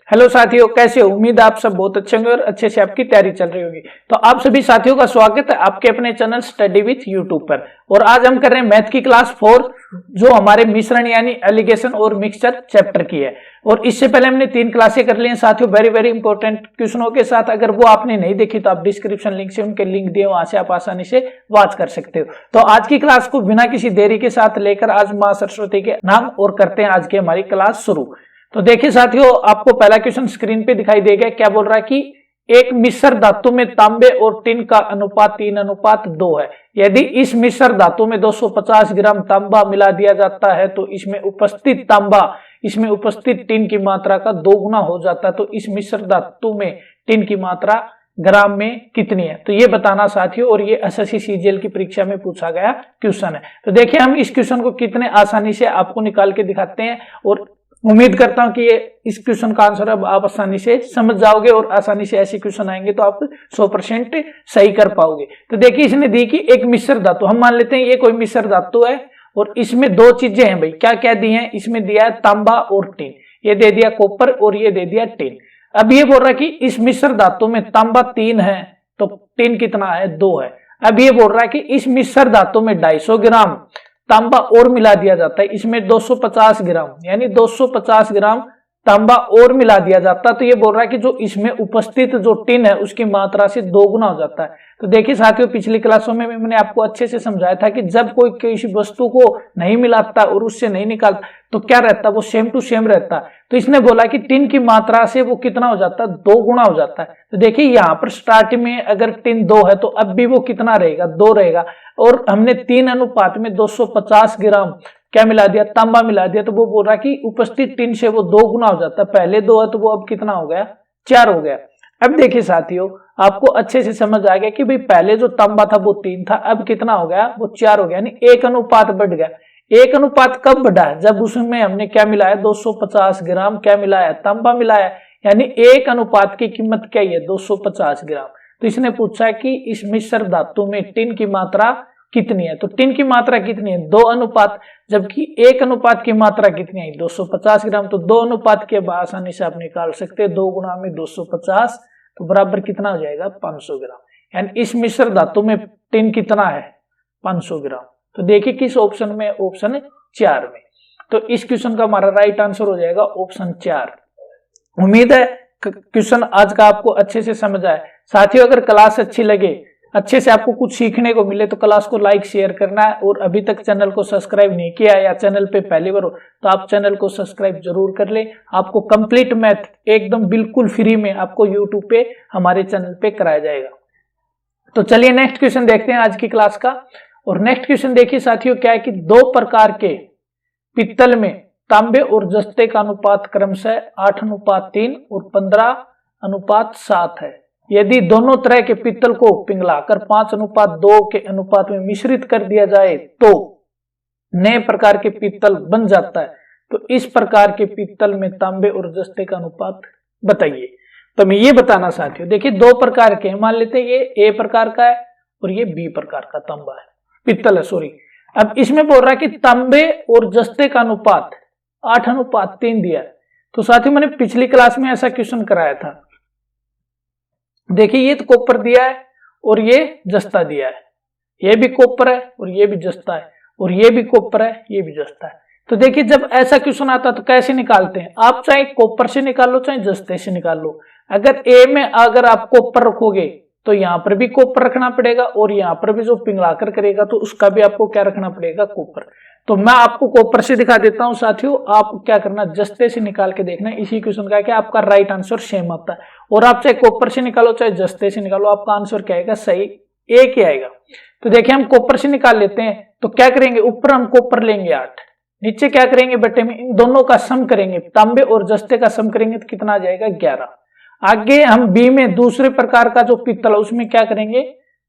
Hello साथियों, कैसे हो? उम्मीद आप सब बहुत अच्छे होंगे और अच्छे से आपकी तैयारी चल रही होगी। तो आप सभी साथियों का स्वागत है आपके अपने चैनल स्टडी विथ यूट्यूब पर। और आज हम कर रहे हैं मैथ की क्लास 4, जो हमारे मिश्रण यानी एलिगेशन और मिक्सचर चैप्टर की है। और इससे पहले हमने 3 क्लासें कर ली हैं साथियों, वेरी वेरी इंपॉर्टेंट क्वेश्चनों के साथ। अगर वो आपने नहीं देखी तो आप डिस्क्रिप्शन लिंक से उनके लिंक दिए, वहां से आप आसानी से वॉच कर सकते हो। तो आज की क्लास को बिना किसी देरी के साथ लेकर आज मां सरस्वती के नाम और करते हैं आज की हमारी क्लास शुरू। तो देखिए साथियों, आपको पहला क्वेश्चन स्क्रीन पे दिखाई देगा। क्या बोल रहा है कि एक मिश्र धातु में तांबे और टिन का अनुपात 3:2 है। यदि इस मिश्र धातु में 250 ग्राम तांबा मिला दिया जाता है तो इसमें उपस्थित टिन की मात्रा का 2 गुना हो जाता है। तो इस मिश्र धातु में टिन की मात्रा ग्राम में कितनी है, तो ये बताना साथियों। और ये एसएससी सीजीएल की परीक्षा में पूछा गया क्वेश्चन है। तो देखिए हम इस क्वेश्चन को कितने आसानी से आपको निकाल के दिखाते हैं, और उम्मीद करता हूं कि ये इस क्वेश्चन का आंसर अब आप आसानी से समझ जाओगे और आसानी से ऐसे क्वेश्चन आएंगे तो आप 100% सही कर पाओगे। तो देखिए इसने दी कि एक मिश्र धातु, हम मान लेते हैं ये कोई मिश्र धातु है और इसमें 2 चीजें हैं भाई। क्या क्या दी हैं? इसमें दिया है तांबा और टिन, ये दे दिया कॉपर और ये दे दिया टिन। अब ये बोल रहा है कि इस मिश्र धातु में तांबा 3 है तो टिन कितना है? 2 है। अब ये बोल रहा है कि इस मिश्र धातु में 250 ग्राम तांबा और मिला दिया जाता है, इसमें 250 ग्राम यानी 250 ग्राम तांबा और मिला दिया जाता है। तो ये बोल रहा है कि जो इसमें उपस्थित जो टिन है उसकी मात्रा से 2 गुना हो जाता है। तो देखिए साथियों, पिछली क्लासों में मैंने आपको अच्छे से समझाया था कि जब कोई किसी वस्तु को नहीं मिलाता और उससे नहीं निकालता तो क्या रहता है, वो सेम टू सेम रहता है। तो इसने बोला कि टिन की मात्रा से वो कितना हो जाता है? 2 गुना हो जाता है। तो देखिए यहाँ पर स्टार्टिंग में अगर टिन 2 है तो अब भी वो कितना रहेगा? 2 रहेगा। और हमने 3 अनुपात में 250 ग्राम क्या मिला दिया? तांबा मिला दिया। तो वो बोल रहा कि उपस्थित टिन से वो 2 गुना हो जाता है। पहले 2 है तो वो अब कितना हो गया? 4 हो गया। अब देखिए साथियों, आपको अच्छे से समझ आ गया कि भाई पहले जो तांबा था वो 3 था, अब कितना हो गया? वो 4 हो गया, यानी 1 अनुपात बढ़ गया। 1 अनुपात कब बढ़ा है? जब उसमें हमने क्या मिलाया? 250 ग्राम क्या मिलाया? तांबा मिलाया। यानी 1 अनुपात की कीमत क्या है? 250 ग्राम। तो इसने पूछा कि इस मिश्र धातु में टिन की मात्रा कितनी है। तो टिन की मात्रा कितनी है? 2 अनुपात, जबकि 1 अनुपात की मात्रा कितनी है? 250 ग्राम। तो 2 अनुपात के आसानी से आप निकाल सकते हैं। 2 गुना में 250 तो बराबर कितना हो जाएगा? 500 ग्राम। यानी इस मिश्र धातु में टिन कितना है? 500 ग्राम। तो देखिए किस ऑप्शन में? ऑप्शन 4 में। तो इस क्वेश्चन का हमारा राइट आंसर हो जाएगा ऑप्शन 4। उम्मीद है क्वेश्चन आज का आपको अच्छे से समझ आए। साथियों, अगर क्लास अच्छी लगे, अच्छे से आपको कुछ सीखने को मिले तो क्लास को लाइक शेयर करना है। और अभी तक चैनल को सब्सक्राइब नहीं किया या चैनल पे पहली बार हो तो आप चैनल को सब्सक्राइब जरूर कर ले। आपको कंप्लीट मैथ एकदम बिल्कुल फ्री में आपको यूट्यूब पे हमारे चैनल पे कराया जाएगा। तो चलिए नेक्स्ट क्वेश्चन देखते हैं आज की क्लास का। और नेक्स्ट क्वेश्चन देखिए साथियों, क्या है कि 2 प्रकार के पित्तल में तांबे और जस्ते का अनुपात क्रमशः 8:3 और 15:7 है। यदि दोनों तरह के पित्तल को पिघलाकर 5:2 के अनुपात में मिश्रित कर दिया जाए तो नए प्रकार के पित्तल बन जाता है। तो इस प्रकार के पित्तल में तांबे और जस्ते का अनुपात बताइए। तो मैं ये बताना साथियों, देखिए 2 प्रकार के, मान लेते हैं ये ए प्रकार का है और ये बी प्रकार का तांबा है, पित्तल है सॉरी। अब इसमें बोल रहा है कि तांबे और जस्ते का अनुपात 8:3 दिया है। तो साथियों मैंने पिछली क्लास में ऐसा क्वेश्चन कराया था। देखिए ये तो कॉपर दिया है और ये जस्ता दिया है, ये भी कॉपर है और ये भी जस्ता है, और ये भी कॉपर है, ये भी जस्ता है। तो देखिए जब ऐसा क्वेश्चन आता है तो कैसे निकालते हैं? आप चाहे कॉपर से निकाल लो चाहे जस्ते से निकाल लो। अगर ए में अगर आप कॉपर रखोगे तो यहाँ पर भी कॉपर रखना पड़ेगा, और यहाँ पर भी जो पिघलाकर करेगा तो उसका भी आपको क्या रखना पड़ेगा? कॉपर। तो मैं आपको कॉपर से दिखा देता हूं साथियों, आप क्या करना? जस्ते से निकाल के देखना। इसी क्वेश्चन का क्या आपका राइट आंसर सेम आता है। और आप चाहे कॉपर से निकालो चाहे जस्ते से निकालो, आपका आंसर क्या आएगा? सही एक ही आएगा। तो देखिए हम कॉपर से निकाल लेते हैं। तो क्या करेंगे? ऊपर हम कॉपर लेंगे 8, नीचे क्या करेंगे? बटे में इन दोनों का सम करेंगे, तांबे और जस्ते का सम करेंगे तो कितना आ जाएगा? 11। आगे हम बी में दूसरे प्रकार का जो पित्तल है उसमें क्या करेंगे?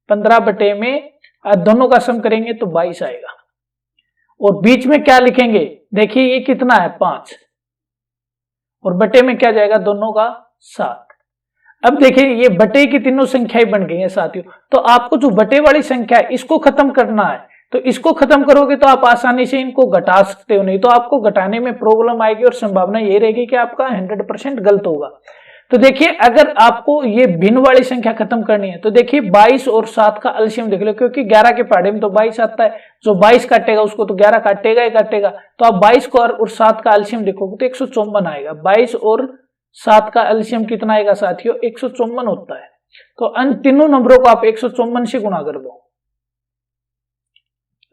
15 बटे में दोनों का सम करेंगे तो 22 आएगा। और बीच में क्या लिखेंगे? देखिए ये कितना है? 5, और बटे में क्या जाएगा? दोनों का 7। अब देखिए ये बटे की तीनों संख्याएं बन गई हैं साथियों। तो आपको जो बटे वाली संख्या है इसको खत्म करना है। तो इसको खत्म करोगे तो आप आसानी से इनको घटा सकते हो, नहीं तो आपको घटाने में प्रॉब्लम आएगी और संभावना ये रहेगी कि आपका 100% गलत होगा। तो देखिए अगर आपको ये भिन्न वाली संख्या खत्म करनी है तो देखिए 22 और 7 का एलसीएम देख लो, क्योंकि 11 के पहाड़े में तो 22 आता है, जो 22 काटेगा उसको तो 11 काटेगा ही काटेगा। तो आप 22 को और 7 का एलसीएम देखोगे तो 154 आएगा। 22 और 7 का एलसीएम कितना आएगा साथियों? 154 होता है। तो इन तीनों नंबरों को आप 154 से गुणा कर दो।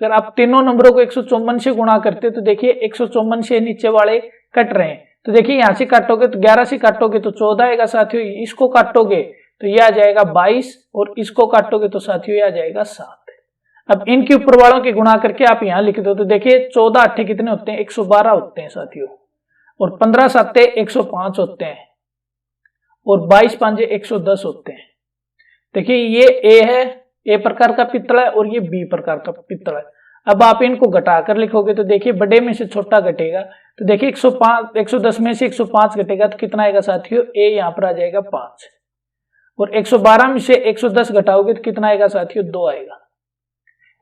अगर आप तीनों नंबरों को 154 से गुणा करते तो देखिए 154 से नीचे वाले कट रहे हैं। तो देखिए यहां से काटोगे तो 11 से काटोगे तो 14 आएगा साथियों, इसको काटोगे तो यह आ जाएगा 22 और इसको काटोगे तो साथियों यह आ जाएगा 7। अब इनके ऊपर वालों की गुणा करके आप यहां लिख दो तो देखिए 14 8 कितने होते हैं? 112 होते हैं साथियों, और 15 7 105 होते हैं, और 22 5 110 होते हैं। देखिए ये ए है, ए प्रकार का पित्तल है, और ये बी प्रकार का पित्तल है। अब आप इनको घटाकर लिखोगे तो देखिए बड़े में से छोटा घटेगा, तो देखिए 110 में से 105 घटेगा तो कितना आएगा साथियों? ए यहाँ पर आ जाएगा 5, और 112 में से 110 घटाओगे तो कितना आएगा साथियों? 2 आएगा।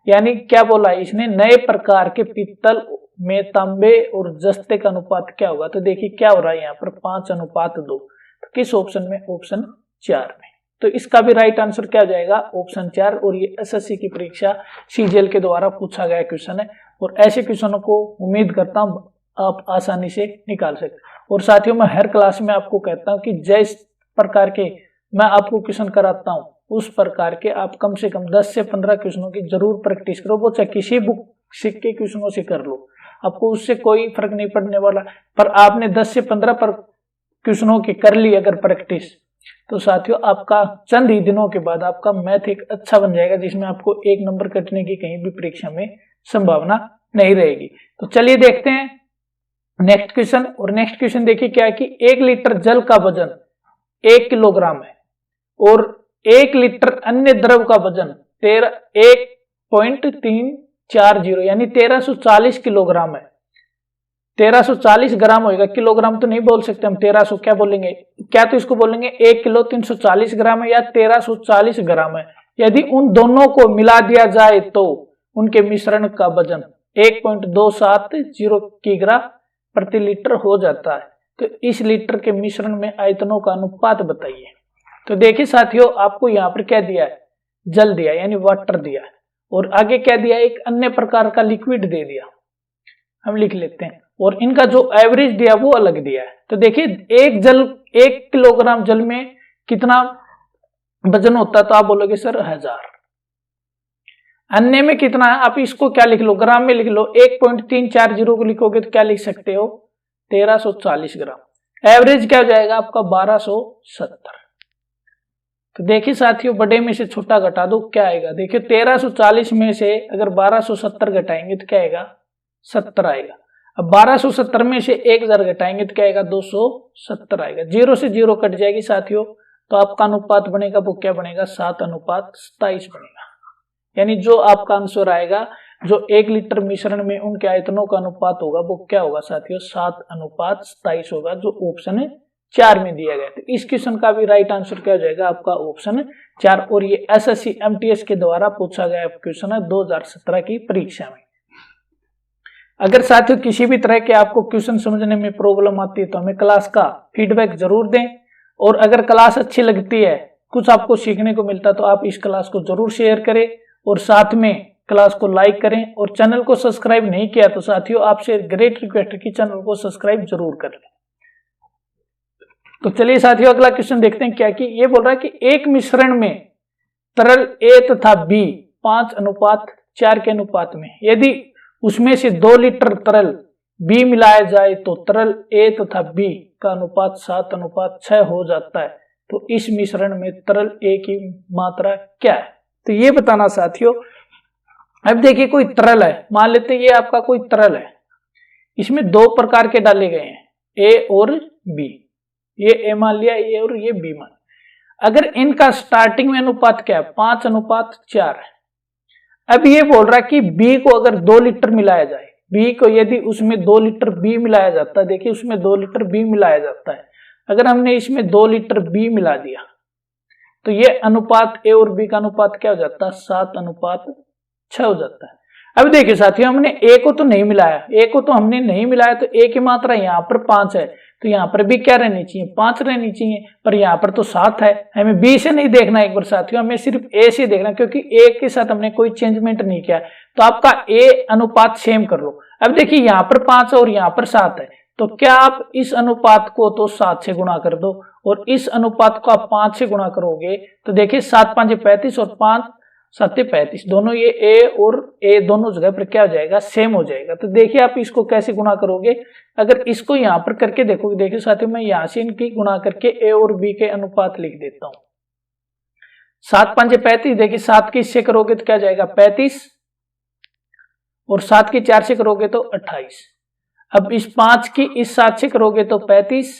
यानी क्या बोला इसने? नए प्रकार के पित्तल में तांबे और जस्ते का अनुपात क्या होगा? तो देखिए क्या हो रहा है यहाँ पर 5:2। तो किस ऑप्शन में? ऑप्शन 4 में। तो इसका भी राइट आंसर क्या हो जाएगा? ऑप्शन 4। और ये एसएससी की परीक्षा सीजीएल के द्वारा पूछा गया क्वेश्चन है, और ऐसे क्वेश्चनों को उम्मीद करता हूं आप आसानी से निकाल सकते। और साथियों मैं हर क्लास में आपको कहता हूं कि जिस प्रकार के मैं आपको क्वेश्चन कराता हूं उस प्रकार के आप कम से कम 10 से 15 क्वेश्चनों की जरूर प्रैक्टिस करो। वो चाहे किसी बुक सीख के क्वेश्चनों से कर लो, आपको उससे कोई फर्क नहीं पड़ने वाला। पर आपने 10 से 15 पर क्वेश्चनों की कर ली अगर प्रैक्टिस, तो साथियों आपका चंद ही दिनों के बाद आपका मैथ एक अच्छा बन जाएगा, जिसमें आपको 1 नंबर कटने की कहीं भी परीक्षा में संभावना नहीं रहेगी। तो चलिए देखते हैं नेक्स्ट क्वेश्चन। और नेक्स्ट क्वेश्चन देखिए क्या है कि 1 लीटर जल का वजन 1 किलोग्राम है और 1 लीटर अन्य द्रव का वजन 1.340 यानी 1340 किलोग्राम है। 1340 ग्राम होगा, किलोग्राम तो नहीं बोल सकते हम, 1300 क्या बोलेंगे? क्या तो इसको बोलेंगे 1 किलो 340 ग्राम है या 1340 ग्राम है। यदि उन दोनों को मिला दिया जाए तो उनके मिश्रण का वजन 1.270 किग्रा प्रति लीटर हो जाता है। तो इस लीटर के मिश्रण में आयतनों का अनुपात बताइए। तो देखिए साथियों आपको यहाँ पर क्या दिया है? जल दिया यानी वाटर दिया है, और आगे क्या दिया? एक अन्य प्रकार का लिक्विड दे दिया। हम लिख लेते हैं, और इनका जो एवरेज दिया वो अलग दिया है। तो देखिए 1 किलोग्राम जल में कितना वजन होता है? तो आप बोलोगे सर 1000। अन्य में कितना है? आप इसको क्या लिख लो? ग्राम में लिख लो। 1.340 को लिखोगे तो क्या लिख सकते हो? 1340 ग्राम। एवरेज क्या हो जाएगा आपका? 1270। तो देखिए साथियों बड़े में से छोटा घटा दो, क्या आएगा? देखिए 1340 में से अगर 1270 घटाएंगे तो क्या आएगा? 70 आएगा। अब 1270 में से 1000 घटाएंगे तो क्या आएगा? 270 आएगा। 0 से 0 कट जाएगी साथियों, तो आपका अनुपात बनेगा वो क्या बनेगा? 7:27 बनेगा। यानी जो आपका आंसर आएगा, जो 1 लीटर मिश्रण में उनके आयतनों का अनुपात होगा वो क्या होगा साथियों? 7:27 होगा, जो ऑप्शन 4 में दिया गया। तो इस क्वेश्चन का भी राइट आंसर क्या हो जाएगा? आपका ऑप्शन 4। और ये एसएससी एमटीएस के द्वारा पूछा गया क्वेश्चन है 2017 की परीक्षा में। अगर साथियों किसी भी तरह के आपको क्वेश्चन समझने में प्रॉब्लम आती है तो हमें क्लास का फीडबैक जरूर दें, और अगर क्लास अच्छी लगती है, कुछ आपको सीखने को मिलता है, तो आप इस क्लास को जरूर शेयर करें और साथ में क्लास को लाइक करें। और चैनल को सब्सक्राइब नहीं किया तो साथियों आपसे ग्रेट रिक्वेस्ट है कि चैनल को सब्सक्राइब जरूर कर लें। तो चलिए साथियों अगला क्वेश्चन देखते हैं क्या कि ये बोल रहा है कि एक मिश्रण में तरल ए तथा बी 5:4 के अनुपात में, यदि उसमें से 2 लीटर तरल बी मिलाया जाए तो तरल ए तथा बी का अनुपात 7:6 हो जाता है। तो इस मिश्रण में तरल ए की मात्रा क्या है? तो ये बताना साथियों। अब देखिए कोई तरल है, मान लेते हैं ये आपका कोई तरल है, इसमें 2 प्रकार के डाले गए हैं, ए और बी। ये ए मान लिया, ये और ये बी मान। अगर इनका स्टार्टिंग में अनुपात क्या है? 5:4 है। अब ये बोल रहा है कि बी को अगर 2 लीटर मिलाया जाए, बी को यदि उसमें 2 लीटर बी मिलाया जाता है, देखिए उसमें 2 लीटर बी मिलाया जाता है, अगर हमने इसमें 2 लीटर बी मिला दिया तो ये अनुपात ए और बी का अनुपात क्या हो जाता है? 7:6 हो जाता है। अब देखिए साथियों, हमने ए को तो नहीं मिलाया, ए को तो हमने नहीं मिलाया, तो ए की मात्रा यहाँ पर 5 है, तो यहाँ पर भी क्या रहनी चाहिए, 5 रहनी चाहिए, पर यहाँ पर तो 7 है। हमें बी से नहीं देखना एक बार साथियों, हमें सिर्फ ए से देखना, क्योंकि ए के साथ हमने कोई चेंजमेंट नहीं किया, तो आपका ए अनुपात सेम कर लो। अब देखिए यहाँ पर 5 और यहाँ पर 7 है, तो क्या आप इस अनुपात को तो 7 से गुणा कर दो और इस अनुपात को आप 5 से गुणा करोगे, तो देखिए 7 5 35 और 5 7 35, दोनों ये ए और ए दोनों जगह पर क्या हो जाएगा, सेम हो जाएगा। तो देखिए आप इसको कैसे गुणा करोगे, अगर इसको यहाँ पर करके देखोगे, देखिए साथियों मैं यहाँ से इनकी गुणा करके ए और बी के अनुपात लिख देता हूं। 7 5 35, देखिए 7 की इससे करोगे तो क्या जाएगा 35 और 7 की 4 से करोगे तो 28। अब इस 5 की इस 7 से करोगे तो 35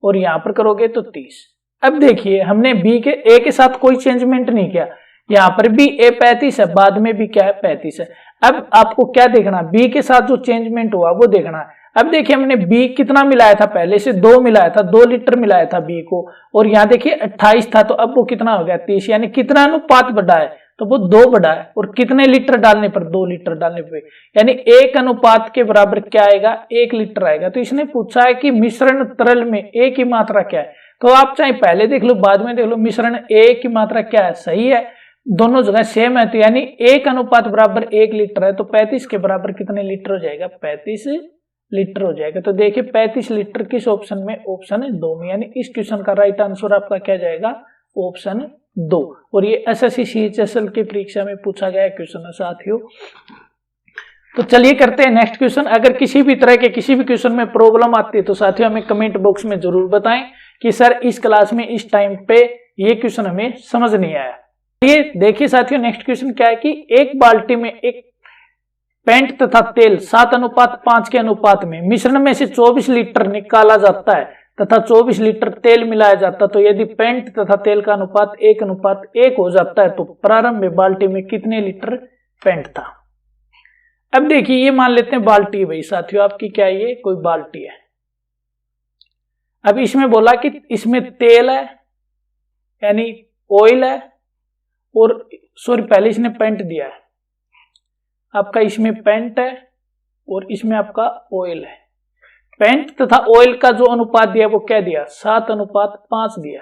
और यहां पर करोगे तो 30। अब देखिए हमने बी के ए के साथ कोई चेंजमेंट नहीं किया, यहां पर भी ए 35 है, बाद में भी क्या है 35 है। अब आपको क्या देखना, बी के साथ जो चेंजमेंट हुआ वो देखना है। अब देखिए हमने बी कितना मिलाया था, पहले से 2 मिलाया था, 2 लीटर मिलाया था बी को, और यहाँ देखिए 28 था, तो अब वो कितना हो गया 30, यानी कितना अनुपात बढ़ा है, तो वो 2 बढ़ा है। और कितने लीटर डालने पर, 2 लीटर डालने पर, यानी 1 अनुपात के बराबर क्या आएगा, 1 लीटर आएगा। तो इसने पूछा है कि मिश्रण तरल में ए की मात्रा क्या है, तो आप चाहे पहले देख लो बाद में देख लो, मिश्रण ए की मात्रा क्या है, सही है, दोनों जगह सेम है, तो यानी 1 अनुपात बराबर 1 लीटर है, तो 35 के बराबर कितने लीटर हो जाएगा, 35 लीटर हो जाएगा। तो देखिए 35 लीटर किस ऑप्शन में, ऑप्शन 2 में, यानी इस क्वेश्चन का राइट आंसर आपका क्या जाएगा, ऑप्शन 2। और ये एसएससी सीएचएसएल की परीक्षा में पूछा गया क्वेश्चन है साथियों। तो चलिए करते हैं नेक्स्ट क्वेश्चन। अगर किसी भी तरह के किसी भी क्वेश्चन में प्रॉब्लम आती है तो साथियों हमें कमेंट बॉक्स में जरूर बताएं कि सर इस क्लास में इस टाइम पे ये क्वेश्चन हमें समझ नहीं आया। ये देखिए साथियों नेक्स्ट क्वेश्चन क्या है कि एक बाल्टी में एक पेंट तथा तेल 7:5 के अनुपात में मिश्रण में से 24 लीटर निकाला जाता है तथा 24 लीटर तेल मिलाया जाता है, तो यदि पेंट तथा तेल का अनुपात 1:1 हो जाता है तो प्रारंभ में बाल्टी में कितने लीटर पेंट था। अब देखिए ये मान लेते हैं बाल्टी है भाई साथियों, आपकी क्या है, ये कोई बाल्टी है। अब इसमें बोला कि इसमें तेल है यानी ऑयल है, और सॉरी पहले इसने पेंट दिया है, आपका इसमें पेंट है और इसमें आपका ऑयल है। पेंट तथा ऑयल का जो अनुपात दिया वो क्या दिया, 7:5 दिया।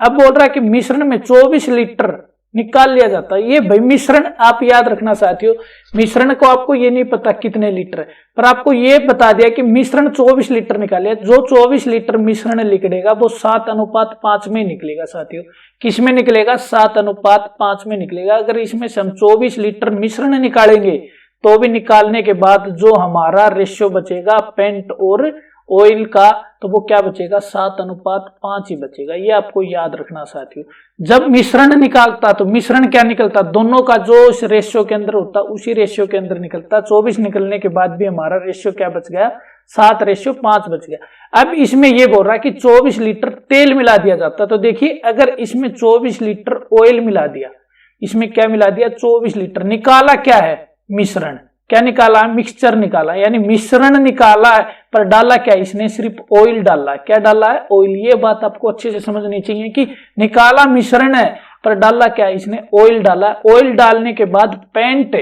अब बोल रहा है कि मिश्रण में 24 लीटर निकाल लिया जाता है। ये भाई मिश्रण आप याद रखना साथियों, मिश्रण को आपको ये नहीं पता कितने लीटर है, पर आपको ये बता दिया कि मिश्रण 24 लीटर निकालिए। जो 24 लीटर मिश्रण निकलेगा वो 7:5 में निकलेगा साथियों। किस में निकलेगा, 7:5 में निकलेगा। अगर इसमें से हम 24 लीटर मिश्रण निकालेंगे तो भी निकालने के बाद जो हमारा रेशियो बचेगा पेंट और ऑयल का, तो वो क्या बचेगा, 7:5 ही बचेगा। ये आपको याद रखना साथियों। जब मिश्रण निकालता तो मिश्रण क्या निकलता, दोनों का जो इस रेशियो के अंदर होता उसी रेशियो के अंदर निकलता। 24 निकलने के बाद भी हमारा रेशियो क्या बच गया, 7:5 बच गया। अब इसमें ये बोल रहा है कि 24 लीटर तेल मिला दिया जाता, तो देखिए अगर इसमें 24 लीटर ऑयल मिला दिया, इसमें क्या मिला दिया 24 लीटर, निकाला क्या है, मिश्रण। क्या निकाला, मिक्सचर निकाला, यानी मिश्रण निकाला है, पर डाला क्या, इसने सिर्फ ऑयल डाला। क्या डाला है, ऑयल। ये बात आपको अच्छे से समझनी चाहिए कि निकाला मिश्रण है पर डाला क्या, इसने ऑयल डाला। ऑयल डालने के बाद पेंट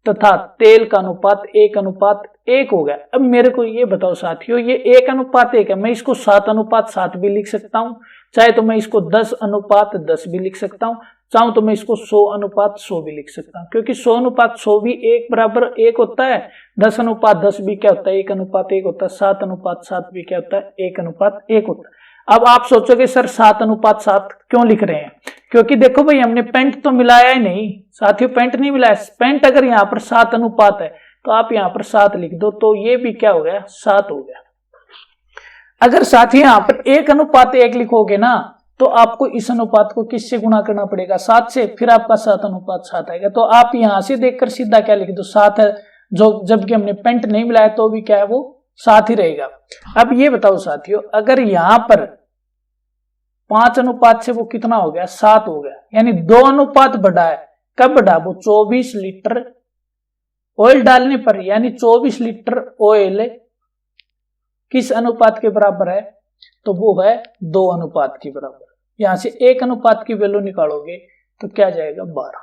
तथा तेल का अनुपात 1:1 हो गया। अब मेरे को ये बताओ साथियों, ये 1:1 है, मैं इसको 7:7 भी लिख सकता हूं, चाहे तो मैं इसको 10:10 भी लिख सकता हूं, चाहूं तो मैं इसको 100:100 भी लिख सकता हूं, क्योंकि 100:100 भी 1:1 होता है, 10:10 भी क्या होता है, 1:1 होता है, 7:7 भी क्या होता है, 1:1 होता है। अब आप सोचोगे सर 7:7 क्यों लिख रहे हैं, क्योंकि देखो भाई हमने पेंट तो मिलाया ही नहीं साथियों, पेंट नहीं मिलाया। पेंट अगर यहाँ पर 7:7 है तो आप यहाँ पर 7 लिख दो, तो ये भी क्या हो गया, 7 हो गया। अगर साथियों यहाँ पर 1:1 लिखोगे ना, तो आपको इस अनुपात को किससे गुणा करना पड़ेगा, 7 से, फिर आपका 7:7 आएगा। तो आप यहां से देखकर सीधा क्या लिख दो, 7 है, जो जबकि हमने पेंट नहीं मिलाया तो भी क्या है, वो 7 ही रहेगा। अब ये बताओ साथियों, अगर यहां पर 5 से वो कितना हो गया, 7 हो गया, यानी 2 अनुपात बढ़ा है। कब बढ़ा, वो 24 लीटर ऑयल डालने पर, यानी 24 लीटर ऑयल किस अनुपात के बराबर है, तो वो है 2 अनुपात के बराबर। यहां से 1 अनुपात की वैल्यू निकालोगे तो क्या जाएगा, 12।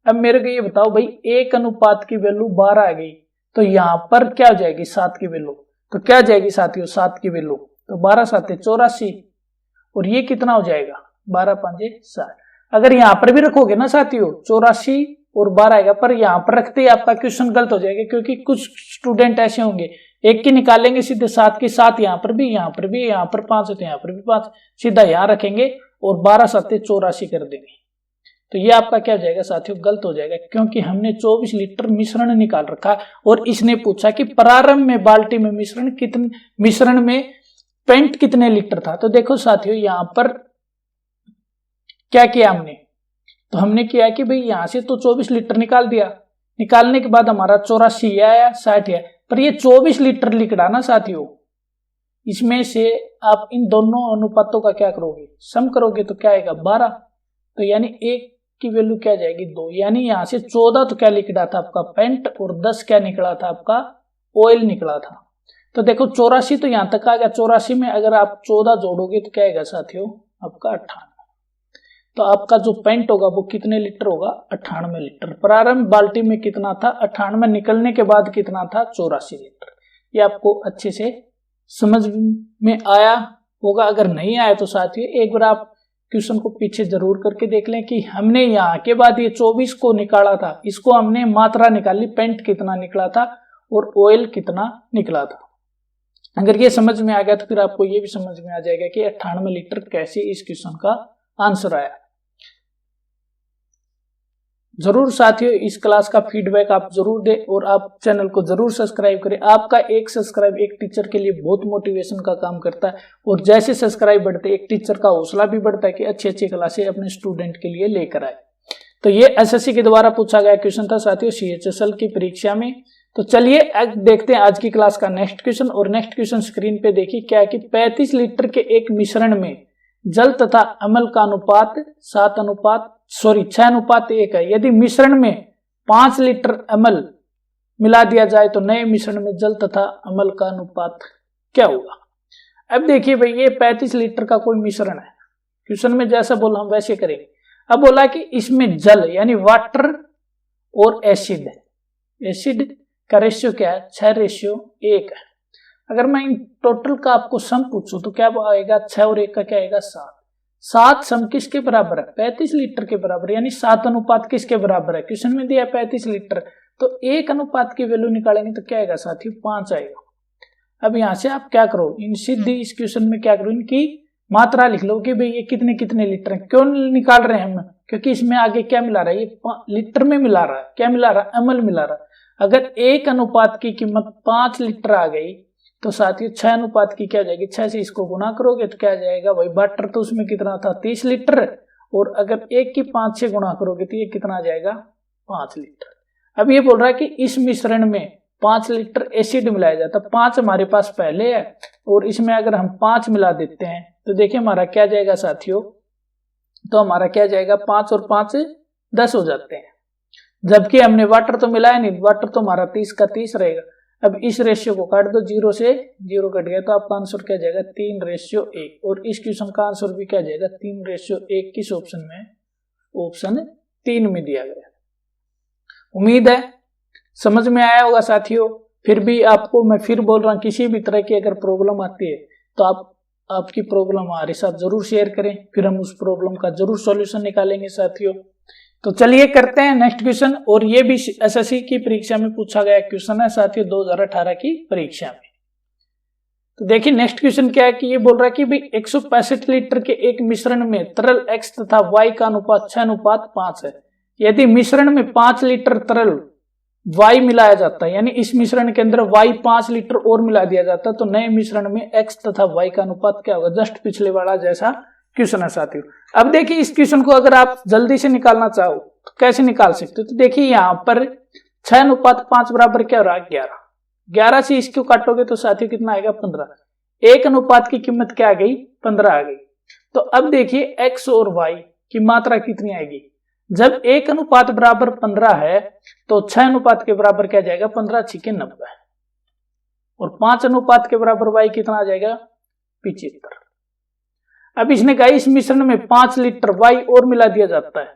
अब मेरे को ये बताओ भाई, 1 अनुपात की वैल्यू 12 आ गई, तो यहाँ पर क्या हो जाएगी 7 की वैल्यू, तो क्या जाएगी साथियों 7 की वैल्यू, तो 12 7 84, और ये कितना हो जाएगा 12 5 60। अगर यहाँ पर भी रखोगे ना साथियों 84 और 12 आएगा, पर यहाँ पर रखते ही आपका क्वेश्चन गलत हो जाएगा, क्योंकि कुछ स्टूडेंट ऐसे होंगे एक की निकालेंगे सीधे 7 की 7 यहाँ पर भी, यहाँ पर भी, यहाँ पर 5 है तो यहाँ पर भी 5, सीधा यहाँ रखेंगे और 12 7 84 कर देंगे, तो ये आपका क्या हो जाएगा साथियों गलत हो जाएगा, क्योंकि हमने 24 लीटर मिश्रण निकाल रखा और इसने पूछा कि प्रारंभ में बाल्टी में मिश्रण में पेंट कितने लीटर था। तो देखो साथियों यहाँ पर क्या किया हमने, तो हमने किया कि भाई यहां से तो 24 लीटर निकाल दिया, निकालने के बाद हमारा 84 आया 60 है, पर ये 24 लीटर लिखा ना साथियों, इसमें से आप इन दोनों अनुपातों का क्या करोगे, सम करोगे तो क्या आएगा 12, तो यानी 1 की वैल्यू क्या जाएगी 2, यानी यहां से 14 तो क्या लिख रहा था आपका पेंट, और 10 क्या निकला था आपका ऑयल निकला था। तो देखो 84 तो यहां तक आ गया, 84 में अगर आप 14 जोड़ोगे तो क्या आएगा साथियों आपका 98, तो आपका जो पेंट होगा वो कितने लीटर होगा 98 लीटर। प्रारंभ बाल्टी में कितना था 98, निकलने के बाद कितना था 84 लीटर। ये आपको अच्छे से समझ में आया होगा, अगर नहीं आया तो साथियों एक बार आप क्वेश्चन को पीछे जरूर करके देख लें कि हमने यहाँ के बाद ये 24 को निकाला था, इसको हमने मात्रा निकाली, पेंट कितना निकला था और ऑयल कितना निकला था। अगर ये समझ में आ गया तो फिर आपको ये भी समझ में आ जाएगा कि 98 लीटर कैसे इस क्वेश्चन का आंसर आया। जरूर साथियों इस क्लास का फीडबैक आप जरूर दें और आप चैनल को जरूर सब्सक्राइब करें। आपका एक सब्सक्राइब एक टीचर के लिए बहुत मोटिवेशन का काम करता है, और जैसे सब्सक्राइब बढ़ते एक टीचर का हौसला भी बढ़ता है कि अच्छी अच्छी क्लासें अपने स्टूडेंट के लिए लेकर आए। तो ये एसएससी के द्वारा पूछा गया क्वेश्चन था साथियों CHSL की परीक्षा में। तो चलिए देखते हैं आज की क्लास का नेक्स्ट क्वेश्चन, और नेक्स्ट क्वेश्चन स्क्रीन पे देखिए क्या है कि 35 लीटर के एक मिश्रण में जल तथा अम्ल का अनुपात 6 अनुपात 1 है। यदि मिश्रण में 5 लीटर अम्ल मिला दिया जाए तो नए मिश्रण में जल तथा अम्ल का अनुपात क्या होगा। अब देखिए भाई ये 35 लीटर का कोई मिश्रण है, क्वेश्चन में जैसा बोला हम वैसे करेंगे। अब बोला कि इसमें जल यानी वाटर और एसिड है, एसिड का रेशियो क्या है 6:1 है। अगर मैं इन टोटल का आपको सम पूछूं तो क्या आएगा 6 और 1 का क्या आएगा 7। 7 सम किसके बराबर है 35 लीटर के बराबर, यानी 7 अनुपात किसके बराबर है, क्वेश्चन में दिया 35 लीटर, तो 1 अनुपात की वैल्यू निकालेंगे तो क्या आएगा साथियों 5 आएगा। अब यहां से आप क्या करो, इन सीधी इस क्वेश्चन में क्या करो, इनकी मात्रा लिख लो कि भाई ये कितने कितने लीटर है। क्यों निकाल रहे हैं हम, क्योंकि इसमें आगे क्या मिला रहा है, ये लीटर में मिला रहा है, क्या मिला रहा है अम्ल मिला रहा है। अगर 1 अनुपात की कीमत 5 लीटर आ गई तो साथियों 6 अनुपात की क्या जाएगी, 6 से इसको गुना करोगे तो क्या जाएगा भाई, वाटर तो उसमें कितना था 30 लीटर, और अगर 1 की 5 से गुणा करोगे तो ये कितना जाएगा 5 लीटर। अब ये बोल रहा है कि इस मिश्रण में 5 लीटर एसिड मिलाया जाता है, 5 हमारे पास पहले है और इसमें अगर हम 5 मिला देते हैं तो देखिए हमारा क्या जाएगा साथियों, तो हमारा क्या जाएगा 5 और 5 10 हो जाते हैं, जबकि हमने वाटर तो मिलाया नहीं, वाटर तो हमारा 30 का 30 रहेगा। अब इस रेशियो को काट दो, 0 से 0 कट गया तो आपका आंसर क्या जाएगा 3:1, और इस क्वेश्चन का आंसर भी क्या जाएगा 3:1 किस ऑप्शन में, ऑप्शन 3 में दिया गया। उम्मीद है समझ में आया होगा साथियों। फिर भी आपको मैं फिर बोल रहा हूँ किसी भी तरह की अगर प्रॉब्लम आती है तो आपकी प्रॉब्लम हमारे साथ जरूर शेयर करें, फिर हम उस प्रॉब्लम का जरूर सॉल्यूशन निकालेंगे साथियों। तो चलिए करते हैं नेक्स्ट क्वेश्चन, और ये भी एसएससी की परीक्षा में पूछा गया क्वेश्चन है साथियों 2018 की परीक्षा में। तो देखिए नेक्स्ट क्वेश्चन क्या है कि ये बोल रहा है कि भाई 165 लीटर के एक मिश्रण में तरल X तथा Y का अनुपात 6:5 है। यदि मिश्रण में 5 लीटर तरल Y मिलाया जाता है, यानी इस मिश्रण के अंदर Y 5 लीटर और मिला दिया जाता है, तो नए मिश्रण में X तथा Y का अनुपात क्या होगा, जस्ट पिछले वाला जैसा क्वेश्चन है साथियों। अब देखिए इस क्वेश्चन को अगर आप जल्दी से निकालना चाहो तो कैसे निकाल सकते हो, तो देखिए यहाँ पर 6:5 बराबर क्या हो रहा है 11 से इसको काटोगे तो साथियों कितना आएगा 15। 1 अनुपात की कीमत क्या आ गई 15 आ गई। तो अब देखिए X और Y की मात्रा कितनी आएगी, जब 1 अनुपात बराबर 15 है तो 6 अनुपात के बराबर क्या जाएगा 15 6 90, और 5 अनुपात के बराबर Y कितना आ जाएगा 75। अब इसने कहा इस मिश्रण में 5 लीटर Y और मिला दिया जाता है,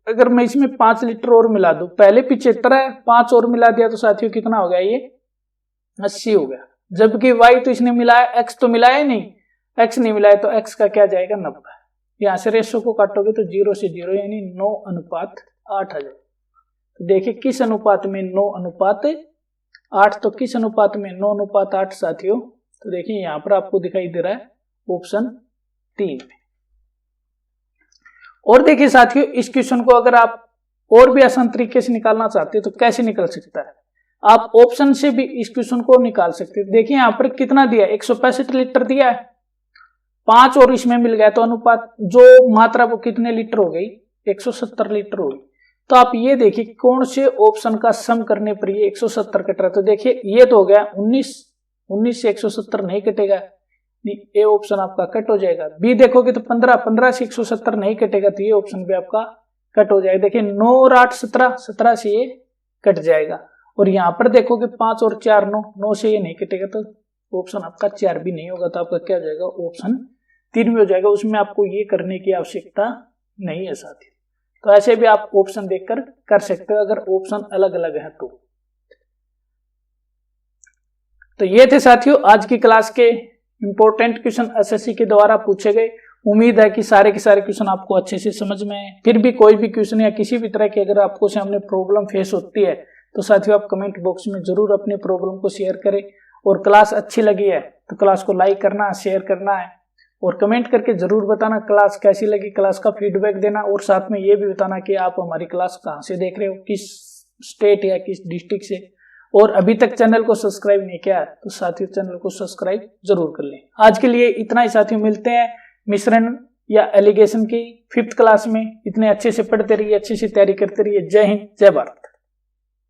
अगर मैं इसमें 5 लीटर और मिला दूं, पहले 75 है, 5 और मिला दिया तो साथियों कितना हो गया, ये 80 हो गया। जबकि y तो इसने मिलाया, x तो मिलाया नहीं, x नहीं मिलाया तो x का क्या जाएगा 90। यहां से रेशो को काटोगे तो 0 से 0 यानी 9:8 आ जाएगा। तो देखिए किस अनुपात में 9:8, तो किस अनुपात में 9:8 साथियों, तो देखिए यहां पर आपको दिखाई दे रहा है ऑप्शन 3 में। और देखिए साथियों इस क्वेश्चन को अगर आप और भी आसान तरीके से निकालना चाहते हैं तो कैसे निकल सकता है, आप ऑप्शन से भी इस क्वेश्चन को निकाल सकते हैं। देखिए यहां पर कितना दिया, 165 लीटर दिया है, 5 और इसमें मिल गया तो अनुपात जो मात्रा वो कितने लीटर हो गई, 170 लीटर हो गई। तो आप ये देखिए कौन से ऑप्शन का सम करने पर ये 170 कट रहा है। तो देखिए ये तो हो गया 19 से 170 नहीं कटेगा, ए ऑप्शन आपका कट हो जाएगा। बी देखोगे तो 15 से 170 नहीं कटेगा, तो ये ऑप्शन भी आपका कट हो जाएगा। देखिए 9 और 8 17 से ये कट जाएगा। और यहाँ पर देखोगे 5 और 4 9 से ये नहीं कटेगा, तो ऑप्शन आपका 4 भी नहीं होगा, तो आपका क्या हो जाएगा, ऑप्शन 3 भी हो जाएगा। उसमें आपको ये करने की आवश्यकता नहीं है साथी। तो ऐसे भी आप ऑप्शन देखकर कर सकते हो अगर ऑप्शन अलग अलग है तो ये थे साथियों आज की क्लास के इंपॉर्टेंट क्वेश्चन एसएससी के द्वारा पूछे गए। उम्मीद है कि सारे के सारे क्वेश्चन आपको अच्छे से समझ में आए। फिर भी कोई भी क्वेश्चन या किसी भी तरह की अगर आपको सामने प्रॉब्लम फेस होती है तो साथियों आप कमेंट बॉक्स में जरूर अपने प्रॉब्लम को शेयर करें। और क्लास अच्छी लगी है तो क्लास को लाइक करना, शेयर करना है और कमेंट करके जरूर बताना क्लास कैसी लगी, क्लास का फीडबैक देना। और साथ में ये भी बताना कि आप हमारी क्लास कहाँ से देख रहे हो, किस स्टेट या किस डिस्ट्रिक्ट से। और अभी तक चैनल को सब्सक्राइब नहीं किया तो साथियों चैनल को सब्सक्राइब जरूर कर लें। आज के लिए इतना ही साथियों, मिलते हैं मिश्रण या एलिगेशन की 5th क्लास में। इतने अच्छे से पढ़ते रहिए, अच्छे से तैयारी करते रहिए। जय हिंद, जय भारत।